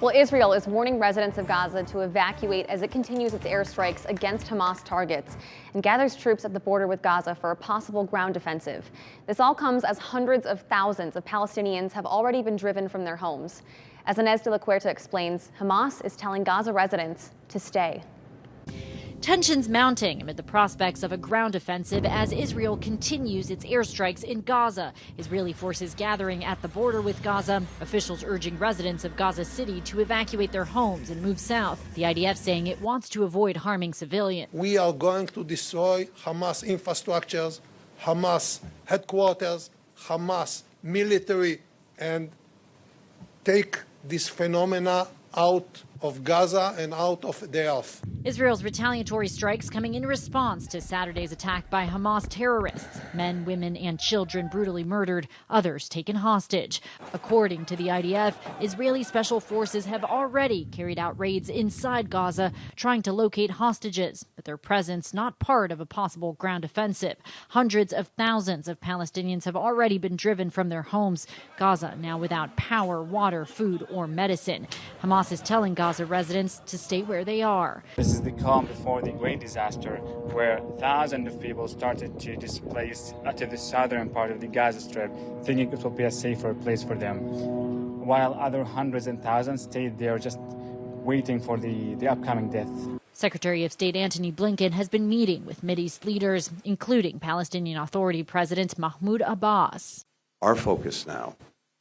Well, Israel is warning residents of Gaza to evacuate as it continues its airstrikes against Hamas targets and gathers troops at the border with Gaza for a possible ground offensive. This all comes as hundreds of thousands of Palestinians have already been driven from their homes. As Inez de la Cuerta explains, Hamas is telling Gaza residents to stay. Tensions mounting amid the prospects of a ground offensive as Israel continues its airstrikes in Gaza. Israeli forces gathering at the border with Gaza. Officials urging residents of Gaza City to evacuate their homes and move south. The IDF saying it wants to avoid harming civilians. We are going to destroy Hamas infrastructures, Hamas headquarters, Hamas military, and take this phenomena out of Gaza and out of the earth. Israel's retaliatory strikes coming in response to Saturday's attack by Hamas terrorists. Men, women, and children brutally murdered, others taken hostage. According to the IDF, Israeli special forces have already carried out raids inside Gaza, trying to locate hostages, but their presence not part of a possible ground offensive. Hundreds of thousands of Palestinians have already been driven from their homes. Gaza now without power, water, food, or medicine. Hamas is telling Gaza residents to stay where they are. This is the calm before the great disaster, where thousands of people started to displace to the southern part of the Gaza Strip, thinking it will be a safer place for them, while other hundreds and thousands stayed there just waiting for the upcoming death. Secretary of State Antony Blinken has been meeting with Mideast leaders, including Palestinian Authority President Mahmoud Abbas. Our focus now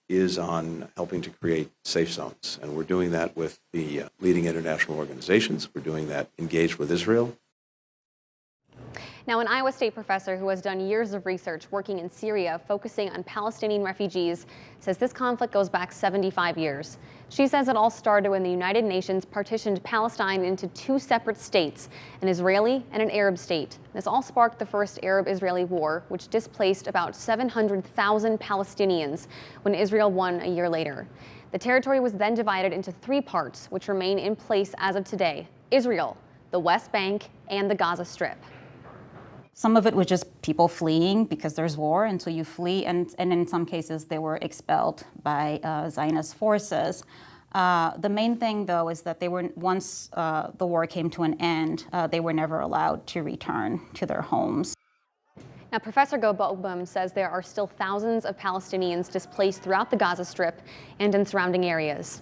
is on helping to create safe zones. And we're doing that with the leading international organizations. We're doing that engaged with Israel. Now, an Iowa State professor who has done years of research working in Syria focusing on Palestinian refugees says this conflict goes back 75 years. She says it all started when the United Nations partitioned Palestine into two separate states, an Israeli and an Arab state. This all sparked the first Arab-Israeli war, which displaced about 700,000 Palestinians when Israel won a year later. The territory was then divided into three parts, which remain in place as of today: Israel, the West Bank, and the Gaza Strip. Some of it was just people fleeing because there's war, and so you flee, and in some cases they were expelled by Zionist forces. The main thing, though, is that they were, once the war came to an end, they were never allowed to return to their homes. Now, Professor Gobobum says there are still thousands of Palestinians displaced throughout the Gaza Strip and in surrounding areas.